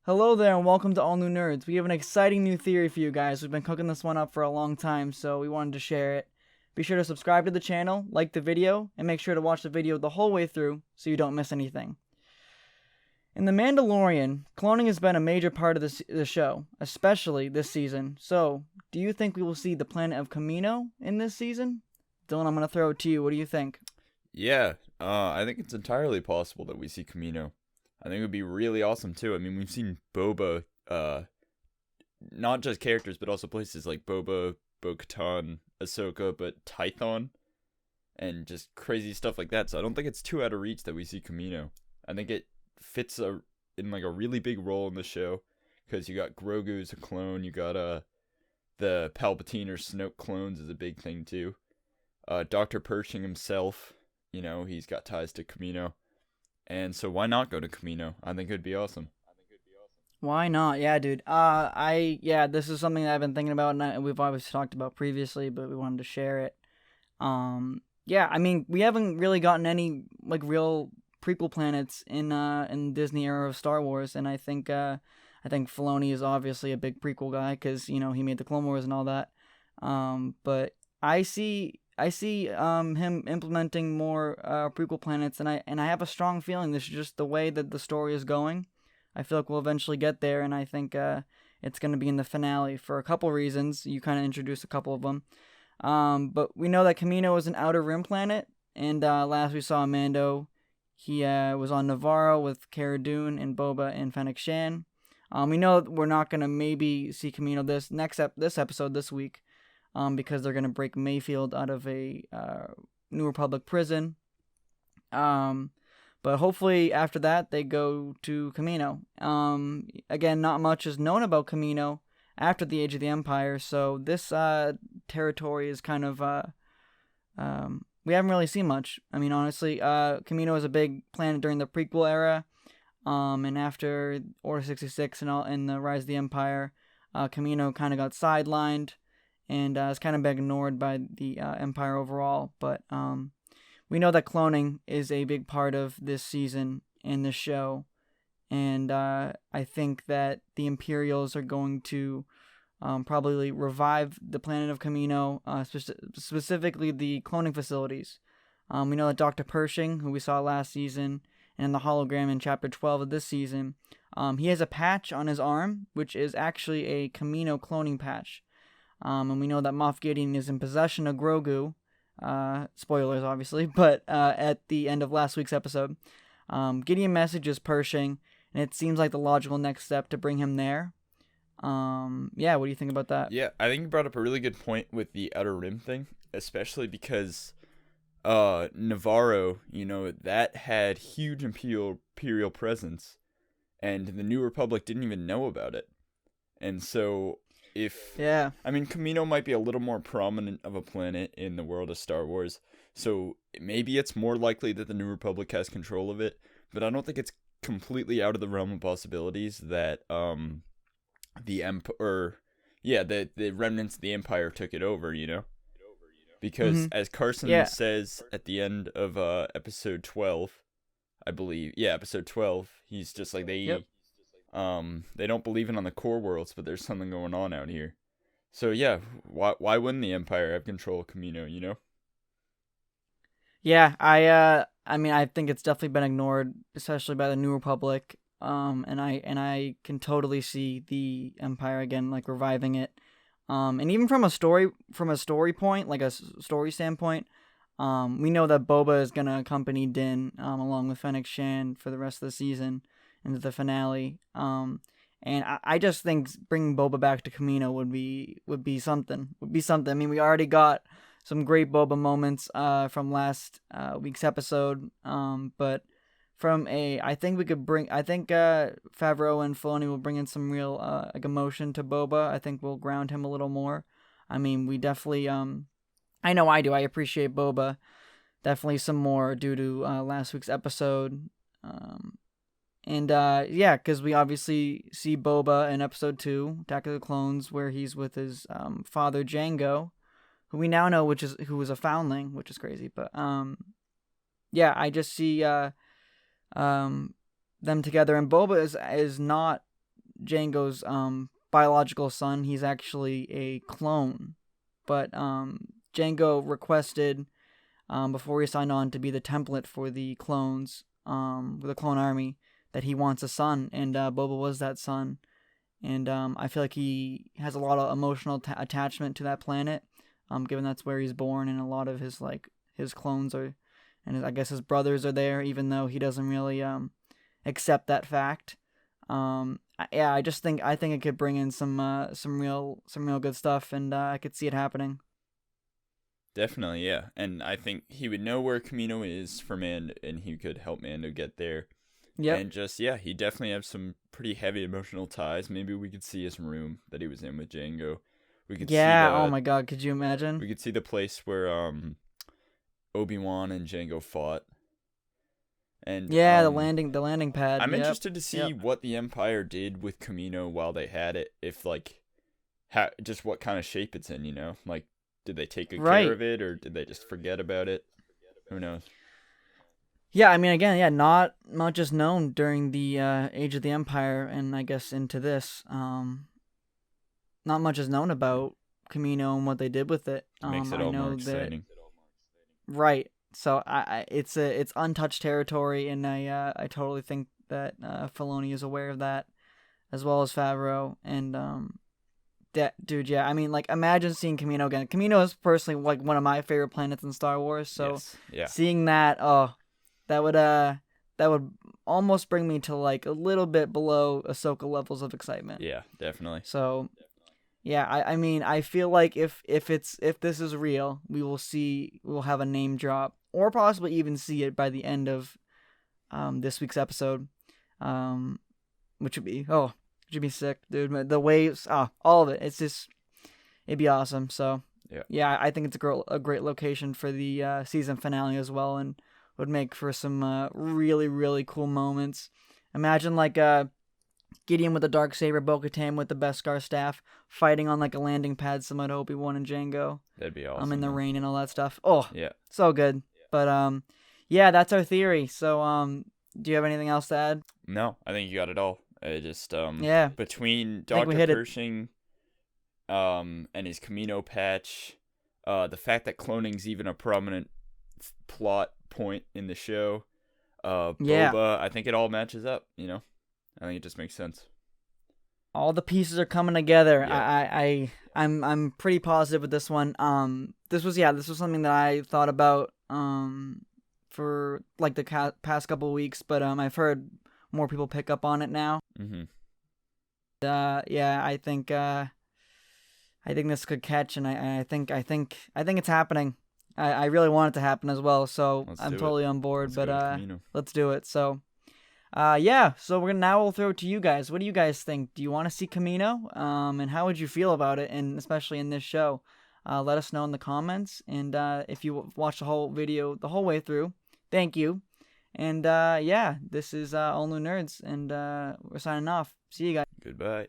Hello there and welcome to All New Nerds. We have an exciting new theory for you guys. We've been cooking this one up for a long time, so we wanted to share it. Be sure to subscribe to the channel, like the video, and make sure to watch the video the whole way through so you don't miss anything. In The Mandalorian, cloning has been a major part of the show, especially this season. So, do you think we will see the planet of KAMINO in this season? Dylan, I'm going to throw it to you. What do you think? Yeah, I think it's entirely possible that we see Kamino. I think it would be really awesome too. I mean, we've seen Boba, not just characters, but also places like Boba, Bo-Katan, Ahsoka, but Tython, and just crazy stuff like that. So I don't think it's too out of reach that we see Kamino. I think it fits in like a really big role in the show because you got Grogu as a clone, you got the Palpatine or Snoke clones is a big thing too. Dr. Pershing himself, he's got ties to Kamino. And so why not go to Kamino? I think it'd be awesome. Why not? Yeah, dude. This is something that I've been thinking about, and we've obviously talked about previously, but we wanted to share it. I mean, we haven't really gotten any like real prequel planets in Disney era of Star Wars, and I think Filoni is obviously a big prequel guy because he made the Clone Wars and all that. But I see him implementing more prequel planets, and I have a strong feeling this is just the way that the story is going. I feel like we'll eventually get there, and I think it's going to be in the finale for a couple reasons. You kind of introduced a couple of them. But we know that Kamino is an Outer Rim planet, and last we saw Mando, he was on Navarro with Cara Dune and Boba and Fennec Shan. We know we're not going to maybe see Kamino this episode this week. Because they're going to break Mayfield out of a New Republic prison. But hopefully after that, they go to Kamino. Again, not much is known about Kamino after the Age of the Empire, so this territory is kind of... we haven't really seen much. I mean, honestly, Kamino was a big planet during the prequel era, and after Order 66 and the Rise of the Empire, Kamino kind of got sidelined, and it's kind of been ignored by the Empire overall. But we know that cloning is a big part of this season in this show, and I think that the Imperials are going to probably revive the planet of Kamino, specifically the cloning facilities. We know that Dr. Pershing, who we saw last season, and the hologram in Chapter 12 of this season, he has a patch on his arm, which is actually a Kamino cloning patch. And we know that Moff Gideon is in possession of Grogu. Spoilers, obviously, but at the end of last week's episode, Gideon messages Pershing, and it seems like the logical next step to bring him there. What do you think about that? Yeah, I think you brought up a really good point with the Outer Rim thing, especially because Navarro, that had huge imperial presence, and the New Republic didn't even know about it. And so Kamino might be a little more prominent of a planet in the world of Star Wars, so maybe it's more likely that the New Republic has control of it, but I don't think it's completely out of the realm of possibilities that the remnants of the Empire took it over, because as Carson says at the end of episode 12, I believe, episode 12, he's just like they don't believe it on the core worlds, but there's something going on out here. So yeah, why wouldn't the Empire have control of Kamino, Yeah, I think it's definitely been ignored, especially by the New Republic. And I can totally see the Empire again, like reviving it. And even from a story point, like a story standpoint, we know that Boba is gonna accompany Din, along with Fennec Shan for the rest of the season into the finale. And I just think bringing Boba back to Kamino would be something. I mean, we already got some great Boba moments from last week's episode. But I think Favreau and Filoni will bring in some real emotion to Boba. I think we'll ground him a little more. I mean, we definitely I know I do. I appreciate Boba definitely some more due to last week's episode. Because we obviously see Boba in episode 2, Attack of the Clones, where he's with his father Jango, who we now know who was a foundling, which is crazy. But I just see them together, and Boba is not Django's biological son. He's actually a clone, but Django requested before he signed on to be the template for the clones, for the clone army, that he wants a son, and Boba was that son. And I feel like he has a lot of emotional attachment to that planet, given that's where he's born, and a lot of his clones are, and I guess his brothers are there, even though he doesn't really accept that fact. I think it could bring in some real good stuff, and I could see it happening. Definitely, yeah. And I think he would know where Kamino is for Mando, and he could help Mando get there. Yeah. And just, yeah, he definitely has some pretty heavy emotional ties. Maybe we could see his room that he was in with Django. We could see oh my god, could you imagine? We could see the place where Obi-Wan and Django fought. And the landing pad. I'm interested to see what the Empire did with Kamino while they had it. If just what kind of shape it's in, you know? Like, did they take good care of it, or did they just forget about it? Who knows? Yeah, I mean, again, not just known during the Age of the Empire, and I guess into this. Not much is known about Kamino and what they did with it. Makes it all more exciting. Right. So it's untouched territory, and I totally think that Filoni is aware of that, as well as Favreau. And dude, yeah, I mean, like, imagine seeing Kamino again. Kamino is personally like one of my favorite planets in Star Wars. So seeing that, that would almost bring me to like a little bit below Ahsoka levels of excitement. Yeah, definitely. So, yeah, I mean, I feel like if this is real, we'll have a name drop, or possibly even see it by the end of this week's episode, which would be sick, dude. The waves, all of it. It'd be awesome. So yeah, I think it's a great location for the season finale as well, and would make for some really, really cool moments. Imagine like Gideon with the Darksaber, Bo-Katan with the Beskar staff, fighting on like a landing pad similar to Obi-Wan and Django. That'd be awesome. In the rain and all that stuff. Oh, yeah, so good. But yeah, that's our theory. So do you have anything else to add? No, I think you got it all. Just between Dr. Pershing and his Kamino patch, the fact that cloning's even a prominent plot point in the show, Boba, I think it all matches up, you know? I think it just makes sense. All the pieces are coming together. Yeah. I'm pretty positive with this one. This was something that I thought about for like the past couple of weeks, but I've heard more people pick up on it now. Mm-hmm. Yeah, I think this could catch, and I think it's happening. I really want it to happen as well, so I'm totally on board. Let's do it. So, so we'll throw it to you guys. What do you guys think? Do you want to see Kamino? And how would you feel about it? And especially in this show, let us know in the comments. And if you watch the whole video the whole way through, thank you. And this is All New Nerds, and we're signing off. See you guys. Goodbye.